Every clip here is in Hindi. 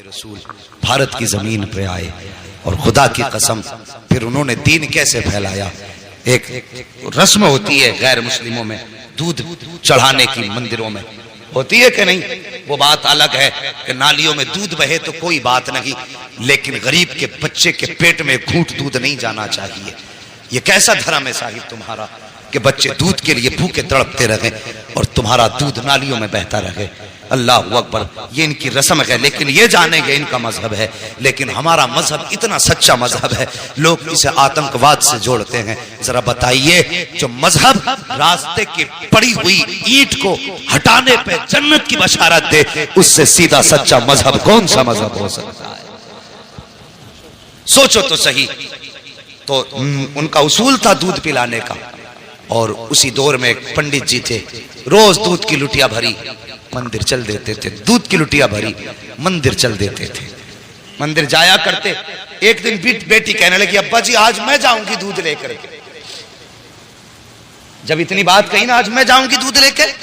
रसूल भारत की जमीन पे आए और खुदा की कसम फिर उन्होंने दीन कैसे फैलाया। एक रस्म होती है गैर मुस्लिमों में, दूध चढ़ाने की मंदिरों में होती है कि नहीं, वो बात अलग है कि नालियों में दूध बहे तो कोई बात नहीं, लेकिन गरीब के बच्चे के पेट में घूंट दूध नहीं जाना चाहिए। ये कैसा धर्म है साहिब तुम्हारा कि बच्चे दूध के लिए भूखे तड़पते रहे और तुम्हारा दूध नालियों में बहता रहे। अल्लाह अकबर, ये इनकी रस्म है, लेकिन ये जानेंगे इनका मजहब है। लेकिन हमारा मजहब इतना सच्चा मजहब है, लोग इसे आतंकवाद से जोड़ते हैं। जरा बताइए, जो मजहब रास्ते की पड़ी हुई ईंट को हटाने पे जन्नत की बशारत दे, उससे सीधा सच्चा मजहब कौन सा मजहब हो सकता है? सोचो तो सही। तो उनका उसूल था दूध पिलाने का, और उसी दौर में एक पंडित जी थे, रोज दूध की लुटिया भरी मंदिर चल देते थे, दूध की लुटिया भरी मंदिर चल देते थे, मंदिर जाया करते। एक दिन बेटी कहने लगी, अब्बा जी आज मैं जाऊंगी दूध लेकर। जब इतनी बात कही ना, आज मैं जाऊंगी दूध लेकर,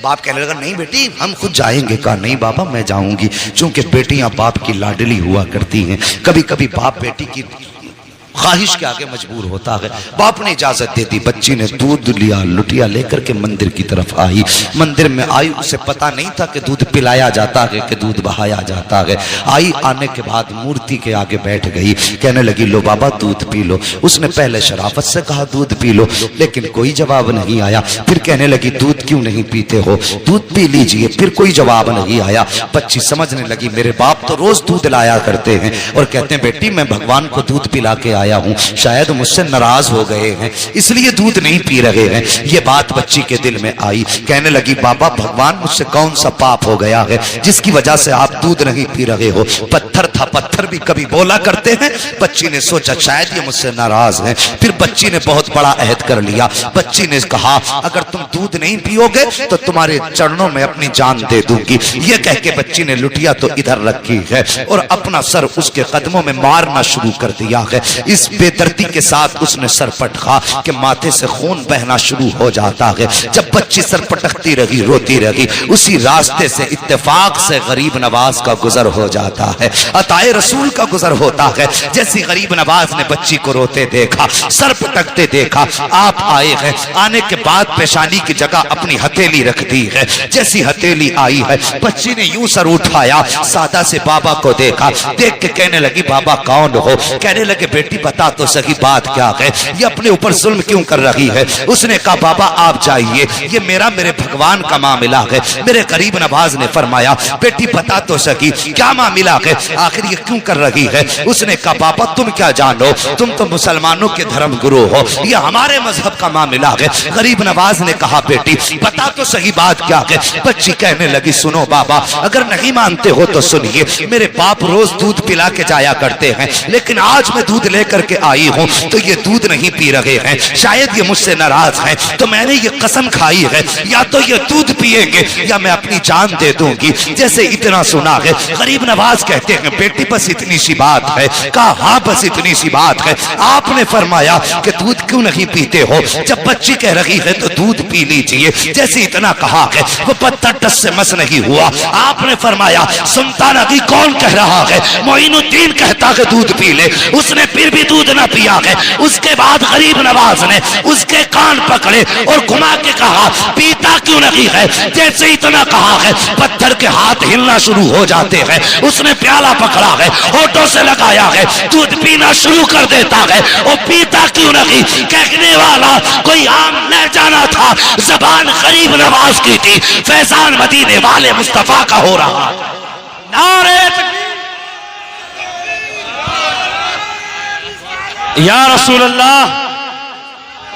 बाप कहने लगा नहीं बेटी हम खुद जाएंगे। कहा नहीं बाबा मैं जाऊंगी, चूंकि बेटियां बाप की लाडली हुआ करती हैं, कभी कभी बाप बेटी की ख्वाहिश के आगे मजबूर होता है। बाप ने इजाजत दे दी, बच्ची ने दूध लिया, लुटिया लेकर के मंदिर की तरफ आई। मंदिर में आई, उसे पता नहीं था कि दूध पिलाया जाता है कि दूध बहाया जाता है। आई, आने के बाद मूर्ति के आगे बैठ गई, कहने लगी लो बाबा दूध पी लो। उसने पहले शराफत से कहा दूध पी लो, लेकिन कोई जवाब नहीं आया। फिर कहने लगी दूध क्यों नहीं पीते हो, दूध पी लीजिए, फिर कोई जवाब नहीं आया। बच्ची समझने लगी मेरे बाप तो रोज दूध लाया करते हैं और कहते हैं बेटी मैं भगवान को दूध पिला के आया हूं, शायद मुझसे नाराज हो गए हैं इसलिए दूध नहीं पी रहे हैं। ये बात बच्ची के दिल में आई, कहने लगी बाबा भगवान मुझसे कौन सा पाप हो गया है जिसकी वजह से आप दूध नहीं पी रहे हो। पत्थर था, पत्थर भी कभी बोला करते हैं। बच्ची ने सोचा शायद ये मुझसे नाराज है। फिर बच्ची ने बहुत बड़ा अहद कर लिया। बच्ची ने कहा अगर तुम दूध नहीं पियोगे तो तुम्हारे चरणों में अपनी जान दे दूंगी। ये कह के बच्ची ने लुटिया तो इधर रखी है और अपना सर उसके कदमों में मारना शुरू कर दिया है। इस बेदर्दी के साथ उसने सर पटका कि माथे से खून बहना शुरू हो जाता है। जब बच्ची सर पटकती रही, रोती रही, उसी रास्ते से इत्तेफाक से गरीब नवाज का गुजर हो जाता है, अताए रसूल का गुजर होता है। जैसी गरीब नवाज ने बच्ची को रोते देखा, सर पटकते देखा, आप आए हैं। आने के बाद पेशानी की जगह अपनी हथेली रख दी है। जैसी हथेली आई है, बच्ची ने यूं सर उठाया, सादा से बाबा को देखा, देख के कहने लगी बाबा कौन हो। कहने लगे बेटी बता तो सही बात क्या है, ये अपने ऊपर जुल्म क्यों कर रही है। उसने कहा बाबा आप जाइए, ये मेरे भगवान का मामला है। मेरे गरीब नवाज ने फरमाया बेटी बता तो सही क्या मामला है, आखिर ये क्यों कर रही है। उसने कहा बाबा तुम क्या जानो, तुम तो मुसलमानों के धर्म गुरु हो, ये हमारे मजहब का मामला है। गरीब नवाज ने कहा बेटी बता तो सही बात क्या है। बच्ची कहने लगी सुनो बाबा अगर नहीं मानते हो तो सुनिए, मेरे बाप रोज दूध पिला के जाया करते हैं, लेकिन आज मैं दूध लेकर के आई हूं तो ये दूध नहीं पी रहे हैं, शायद ये मुझसे नाराज हैं। तो मैंने ये कसम खाई है या तो ये दूध पिएंगे या मैं अपनी जान दे दूंगी। जैसे इतना सुना है, गरीब नवाज कहते हैं बेटी बस इतनी सी बात है। कहा हाँ बस इतनी सी बात है। आपने फरमाया कि दूध क्यों नहीं पीते हो। जब बच्ची कह रही है तो दूध पी लीजिए, जैसे इतना कहा है वो पत्थर टस से मस नहीं हुआ। आपने फरमाया सुनता नहीं कौन कह रहा है, मोइनुद्दीन कहता है दूध पी ले। उसने फिर भी दूध ना पिया है। उसके बाद गरीब नवाज ने उसके कान पकड़े और घुमा के कहा पीता क्यों नहीं है। जैसे इतना कहा है पत्थर के हाथ हिलना शुरू हो जाते हैं। उसने प्याला पकड़ा है, होठों से लगाया है, दूध पीना शुरू कर देता है। और पीता क्यों नहीं, कहने वाला कोई आम न जाना था, जबान गरीब नवाज की थी, फैजान मदीने वाले मुस्तफा का हो रहा। नारे या रसूल अल्लाह,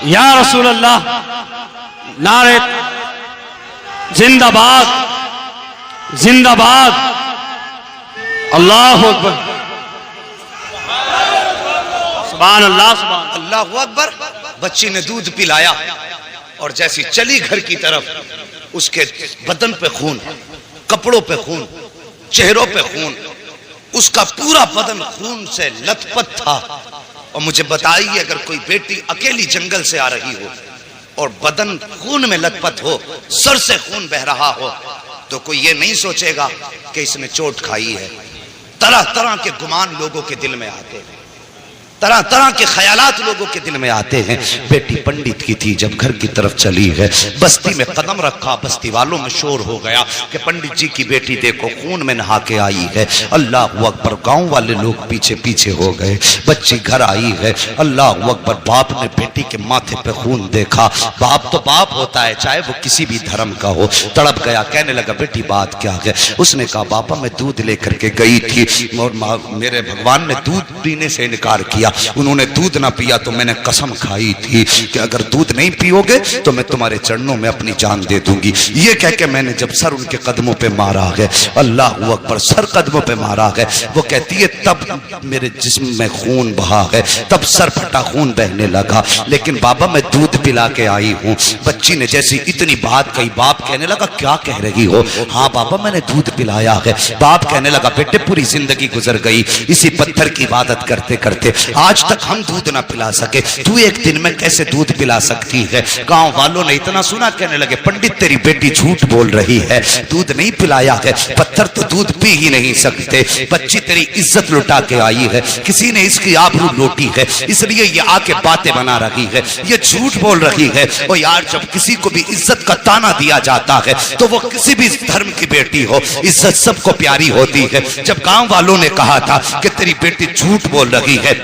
या रसूल अल्लाह, नारे जिंदाबाद जिंदाबाद, अल्लाह अकबर, सुभान अल्लाह, सुभान अल्लाह अकबर। बच्ची ने दूध पिलाया और जैसी चली घर की तरफ, उसके बदन पे खून, कपड़ों पे खून, चेहरों पे खून, उसका पूरा बदन खून से लथपथ था। और मुझे बताइए अगर कोई बेटी अकेली जंगल से आ रही हो और बदन खून में लथपथ हो, सर से खून बह रहा हो, तो कोई ये नहीं सोचेगा कि इसने चोट खाई है। तरह तरह के गुमान लोगों के दिल में आते हैं, तरह तरह के ख्यालात लोगों के दिल में आते हैं। बेटी पंडित की थी, जब घर की तरफ चली है, बस्ती में कदम रखा, बस्ती वालों में शोर हो गया कि पंडित जी की बेटी देखो खून में नहा के आई है। अल्लाह अकबर, गांव वाले लोग पीछे पीछे हो गए। बच्ची घर आई है, अल्लाह अकबर। बाप ने बेटी के माथे पे खून देखा। बाप तो बाप होता है, चाहे वो किसी भी धर्म का हो। तड़प गया, कहने लगा बेटी बात क्या है? उसने कहा बापा मैं दूध लेकर के गई थी और मेरे भगवान ने दूध पीने से इनकार किया। उन्होंने दूध ना पिया तो मैंने कसम खाई थी कि अगर दूध नहीं पियोगे तो मैं तुम्हारे चरणों में अपनी जान दे दूंगी। ये कह के मैंने जब सर उनके कदमों पे मारा है, अल्लाह अकबर, सर कदमों पे मारा है, वो कहती है तब मेरे जिस्म में खून बहा है, तब सर फटा खून बहने लगा। लेकिन बाबा मैं दूध पिला के आई हूँ। बच्ची ने जैसी इतनी बात कही, बाप कहने लगा क्या कह रही हो? हाँ बाबा मैंने दूध पिलाया है। बाप कहने लगा बेटे पूरी जिंदगी गुजर गई इसी पत्थर की इबादत करते करते, आज तक हम दूध ना पिला सके, तू एक दिन में कैसे दूध पिला सकती है? गांव वालों ने इतना सुना, कहने लगे पंडित तेरी बेटी झूठ बोल रही है, दूध नहीं पिलाया है, पत्थर तो दूध पी ही नहीं सकते। बच्ची तेरी इज्जत लुटा के आई है, किसी ने इसकी आबरू लूटी है, इसलिए ये आके बातें बना रही है, ये झूठ बोल रही है। और यार जब किसी को भी इज्जत का ताना दिया जाता है तो वो किसी भी धर्म की बेटी हो, इज्जत सबको प्यारी होती है। जब गांव वालों ने कहा था कि तेरी बेटी झूठ बोल रही है,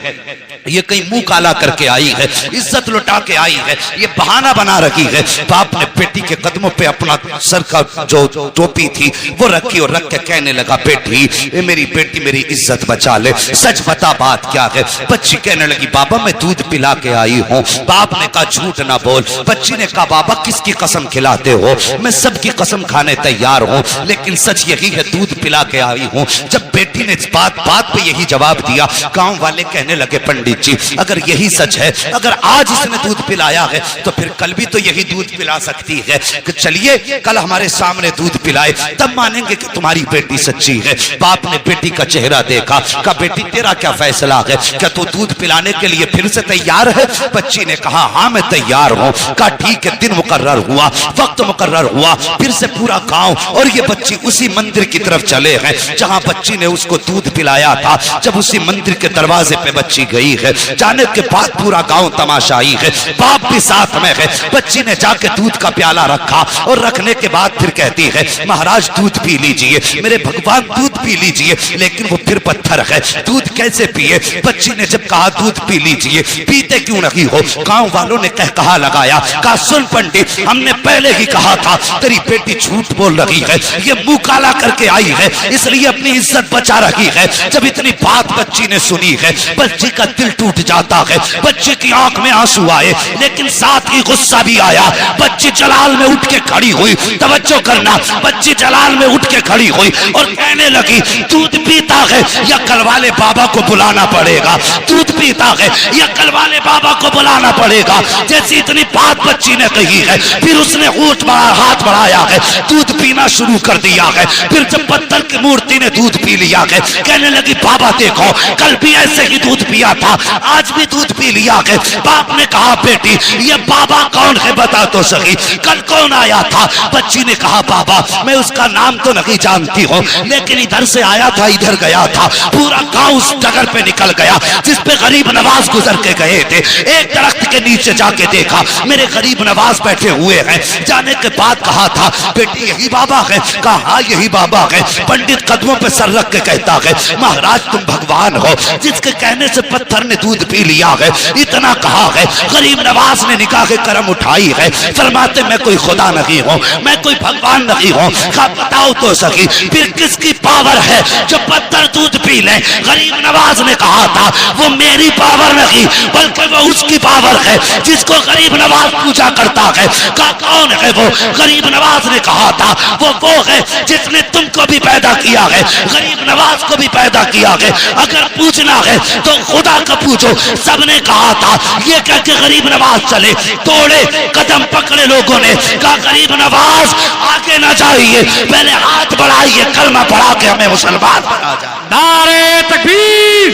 ये कहीं मुंह काला करके आई है, इज्जत लुटा के आई है, ये बहाना बना रही है, बाप ने बेटी के कदमों पे अपना सर का जो टोपी थी वो रखी और रख के कहने लगा बेटी ये मेरी बेटी मेरी इज्जत बचा ले, सच बता बात क्या है? बच्ची कहने लगी बाबा मैं दूध पिला के आई हूँ। बाप ने कहा झूठ ना बोल। बच्ची ने कहा बाबा किसकी कसम खिलाते हो? मैं सबकी कसम खाने तैयार हूँ, लेकिन सच यही है दूध पिला के आई हूँ। जब बेटी ने बात बात पे यही जवाब दिया, गांव वाले कहने लगे पंडित जी अगर यही सच है, अगर आज इसने दूध पिलाया है तो फिर कल भी तो यही दूध पिला सकती है। कि चलिए कल हमारे सामने दूध पिलाए, तब मानेंगे कि तुम्हारी बेटी सच्ची है। बाप ने बेटी का चेहरा देखा, कहा बेटी तेरा क्या फैसला है, क्या तू दूध पिलाने के लिए फिर से तैयार है? बच्ची ने कहा हाँ मैं तैयार हूँ। कहा ठीक है, दिन मुकर्रर हुआ, वक्त मुकर्रर हुआ, फिर से पूरा गांव और ये बच्ची उसी मंदिर की तरफ चले हैं जहां बच्ची ने उसको दूध पिलाया था। जब उसी मंदिर के दरवाजे पे बच्ची गई है, जाने के बाद पूरा गांव तमाशाई है, बाप भी साथ में है। बच्ची ने जाके दूध का प्याला रखा और रखने के बाद फिर कहती है महाराज दूध पी लीजिए, मेरे भगवान दूध पी लीजिए। लेकिन वो फिर पत्थर है, दूध कैसे पिए? बच्ची ने जब कहा दूध पी लीजिए, पीते क्यों नहीं हो? गांव वालों ने कहा लगाया, कहा सुन पंडित हमने पहले ही कहा था तेरी बेटी झूठ बोल रही है, ये मुंह काला करके आई है इसलिए अपनी इज्जत बचा रही है। जब इतनी बात बच्ची ने सुनी है, बच्ची का दिल टूट जाता है, बच्चे की आंख में आंसू आए, लेकिन साथ ही गुस्सा भी आया। बच्ची जलाल में उठ के खड़ी हुई, तवज्जो करना, बच्ची जलाल में उठ के खड़ी हुई और कहने लगी दूध पीता है या कल वाले बाबा को बुलाना पड़ेगा, दूध पीता है या कल वाले बाबा को बुलाना पड़ेगा। जैसी इतनी बात बच्ची ने कही है, फिर उसने हाथ बढ़ाया है, दूध पीना शुरू कर दिया है। फिर जब पत्थर की मूर्ति ने दूध पी लिया है, कहने लगी बाबा देखो कल भी ऐसे ही दूध पिया था, आज भी दूध पी लिया है। बाप ने कहा बेटी ये बाबा कौन है बता तो सही, कल कौन आया था? बच्ची ने कहा बाबा मैं उसका नाम तो नहीं जानती हूँ, लेकिन इधर से आया था इधर गया था, पूरा गांव उस जगह पे निकल गया जिस पे गरीब नवाज गुजर के गए थे। एक दरख्त के नीचे जाके देखा मेरे गरीब नवाज बैठे हुए हैं। जाने के बाद कहा था बेटी यही बाबा है? कहा हाँ यही बाबा है। पंडित कदमों पे सर रख के कहता है महाराज तुम भगवान हो, जिसके कहने से पत्थर ने दूध पी लिया है। इतना कहा है, गरीब नवाज ने निकाह के करम उठाई है, फरमाते मैं कोई खुदा नहीं हूँ, मैं कोई भगवान नहीं हूँ। कहा बताओ तो सही फिर किसकी पावर है जो पत्थर दूध पी ले? गरीब नवाज ने कहा था वो मेरी पावर नहीं बल्कि वो उसकी पावर है जिसको गरीब नवाज पूजा करता है। कहा कौन है वो? गरीब नवाज ने कहा था वो है जिसने तुमको भी पैदा किया है, गरीब नवाज को भी पैदा किया है। अगर पूछना है तो खुदा का पूछो। सबने कहा था ये कह के गरीब नवाज चले, तोड़े कदम पकड़े लोगों ने। कहा गरीब नवाज आगे ना जाइए, पहले हाथ बढ़ाइए, कलमा पढ़ा के हमें मुसलमान बना जाए। नारे तकबीर,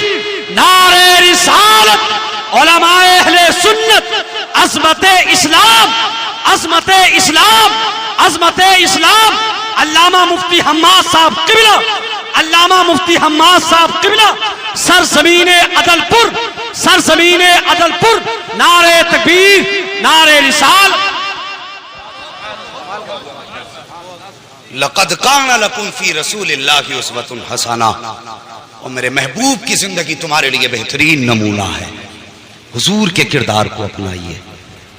नारे रिसालत, उलमाए अहले सुन्नत, अज़मते इस्लाम। अजमत इस्लाम अल्लामा मुफ्ती हम्माद साहब किबला, अल्लामा मुफ्ती हम्माद साहब किबला, सरजमीने अदलपुर, सरजमीने अदलपुर, नारे तकबीर, नारे रिसाल। लक़द काना लकुम फी रसूलिल्लाहि उस्वतुन हसना, और मेरे महबूब की जिंदगी तुम्हारे लिए बेहतरीन नमूना है। हुजूर के किरदार को अपनाइए,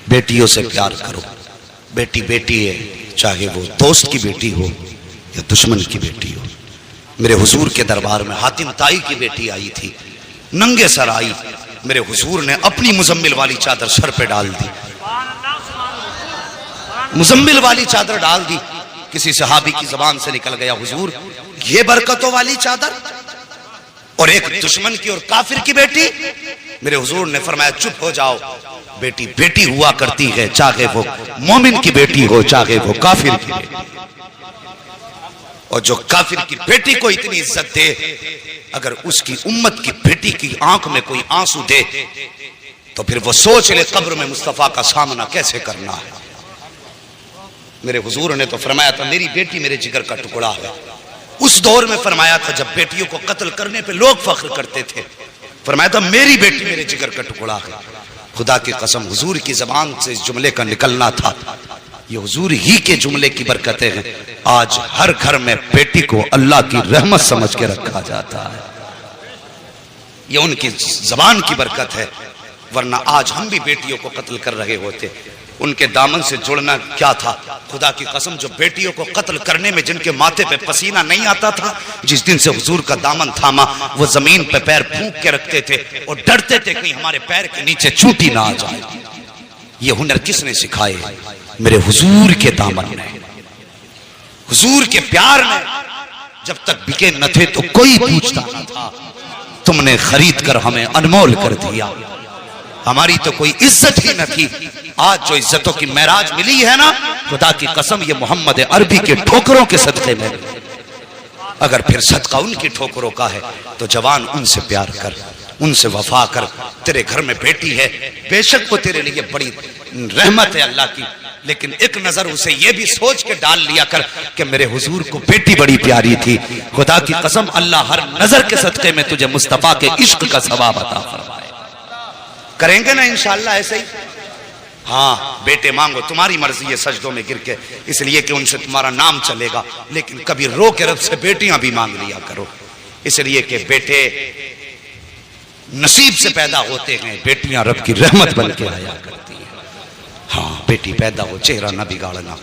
बेटियों से प्यार करो। बेटी बेटी है, चाहे वो दोस्त की बेटी हो या दुश्मन की बेटी हो। मेरे हुजूर के दरबार में हातिम ताई की बेटी आई थी, नंगे सर आई। मेरे हुजूर ने अपनी मुजम्मिल वाली चादर सर पे डाल दी, मुजम्मिल वाली चादर डाल दी। किसी सहाबी की जबान से निकल गया, हुजूर ये बरकतों वाली चादर, और एक दुश्मन की और काफिर की बेटी। मेरे हुजूर ने फरमाया चुप हो जाओ, बेटी बेटी हुआ करती है, चाहे वो मोमिन की बेटी हो चाहे वो काफिर की बेटी। और जो काफिर की बेटी को इतनी इज्जत दे, अगर उसकी उम्मत की बेटी की आंख में कोई आंसू दे तो फिर वो सोच ले कब्र में मुस्तफा का सामना कैसे करना है। मेरे हुजूर ने तो फरमाया था मेरी बेटी मेरे जिगर का टुकड़ा है। उस दौर में फरमाया था जब बेटियों को कत्ल करने पे लोग फख्र करते थे, फरमाया था मेरी बेटी मेरे जिगर का टुकड़ा है। खुदा की कसम हुजूर की जबान से इस जुमले का निकलना था, ये हुजूर ही के जुमले की बरकतें हैं। आज हर घर में बेटी को अल्लाह की रहमत समझ के रखा जाता है, ये उनकी जबान की बरकत है। वरना आज हम भी बेटियों को कत्ल कर रहे होते। उनके दामन से जुड़ना क्या था। खुदा की कसम जो बेटियों को कत्ल करने में जिनके माथे पे पसीना नहीं आता था, जिस दिन से हुजूर का दामन थामा वो जमीन पे पैर फूंक के रखते थे और डरते थे कहीं हमारे पैर के नीचे चूटी ना आ जाए। ये हुनर किसने सिखाए? मेरे हुजूर के दामन ने, हुजूर के प्यार ने। जब तक बिके न थे तो कोई पूछता न था, तुमने खरीद कर हमें अनमोल कर दिया। हमारी तो कोई इज्जत ही न थी। आज जो इज्जतों की महराज मिली है ना, खुदा की कसम ये मोहम्मद अरबी के ठोकरों के सदक़े में। अगर फिर सदका उनकी ठोकरों का है तो जवान उनसे प्यार कर, उनसे वफा कर। तेरे घर में बेटी है, बेशक वो तेरे लिए बड़ी रहमत है अल्लाह की, लेकिन एक नजर उसे ये भी सोच के डाल लिया कर कि मेरे हुजूर को बेटी बड़ी प्यारी थी। खुदा की कसम अल्लाह हर नजर के सदक़े में तुझे मुस्तफा के इश्क का सवाब अता फरमाए। करेंगे ना इंशाअल्लाह ऐसे ही। हाँ बेटे मांगो, तुम्हारी मर्जी है सजदों में गिर के, इसलिए कि उनसे तुम्हारा नाम चलेगा। लेकिन कभी रो के रब से बेटियां भी मांग लिया करो, इसलिए कि बेटे नसीब से पैदा होते हैं, बेटियां रब की रहमत बन के आया करती हैं। हाँ बेटी पैदा हो, चेहरा ना बिगाड़ना,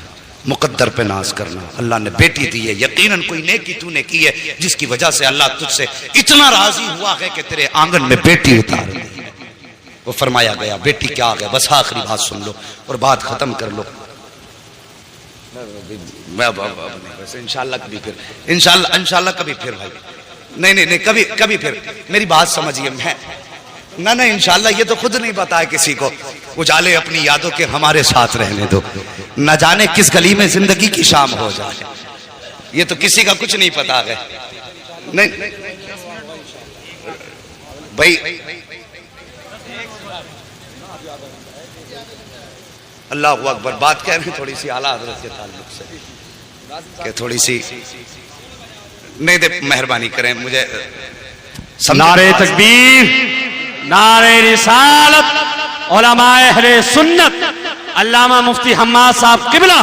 मुकद्दर पे नाज करना। अल्लाह ने बेटी दी है, यकीनन कोई नेकी तूने की है जिसकी वजह से अल्लाह तुझसे इतना राजी हुआ है कि तेरे आंगन में बेटी उतार दी। वो फरमाया गया बेटी क्या आ गया। बस आखिरी बात सुन लो और बात खत्म कर लो। इंशाल्लाह कभी फिर, इंशाल्लाह कभी फिर भाई। नहीं कभी फिर मेरी बात समझिए। मैं ना इंशाल्लाह ये तो खुद नहीं बताया किसी को। उजाले अपनी यादों के हमारे साथ रहने दो, न जाने किस गली में जिंदगी की शाम हो जाए, ये तो किसी का कुछ नहीं पता है। नहीं भाई अल्लाह अकबर। बात कह रहे हैं थोड़ी सी आला हजरत के ताल्लुक से, कि थोड़ी सी नहीं दे, मेहरबानी करें मुझे। नारे तकबीर, नारे रिसालत, उलमाए अहले सुन्नत, अल्लामा मुफ्ती हम्माद साहब किबला,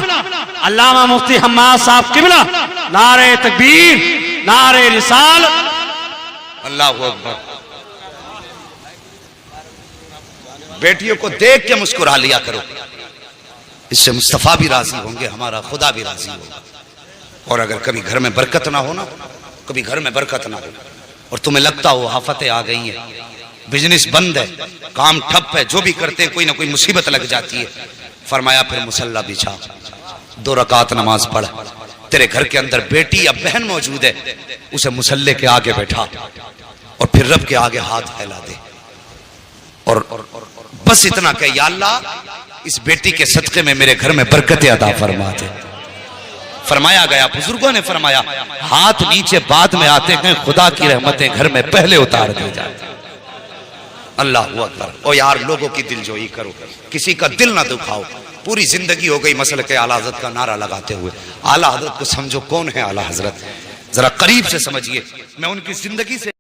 अल्लामा मुफ्ती हम्माद साहब किबला, नारे तकबीर, नारे रिसालत, अल्लाह अकबर। बेटियों को देख के मुस्कुरा लिया करो, इससे मुस्तफा भी राजी होंगे, हमारा खुदा भी राजी होगा। और अगर कभी घर में बरकत ना हो ना, कभी घर में बरकत ना हो और तुम्हें लगता हो आफतें आ गई हैं, बिजनेस बंद है, काम ठप है, जो भी करते हैं कोई ना कोई मुसीबत लग जाती है, फरमाया फिर मुसल्ला बिछा, 2 रकात नमाज पढ़। तेरे घर के अंदर बेटी या बहन मौजूद है, उसे मुसल्ले के आगे बैठा और फिर रब के आगे हाथ फैला दे और बस इतना कह, या अल्लाह इस बेटी के सदक़े में मेरे घर में बरकतें अता फरमा दे। फरमाया गया, बुजुर्गों ने फरमाया, हाथ नीचे बाद में आते हैं, खुदा की रहमतें घर में पहले उतार दी जाती। अल्लाह हू अकबर। ओ यार लोगों की दिलजोई करो, किसी का दिल ना दुखाओ। पूरी जिंदगी हो गई मसल के आला हजरत का नारा लगाते हुए। आला हजरत को समझो कौन है आला हजरत, जरा करीब से समझिए। मैं उनकी जिंदगी से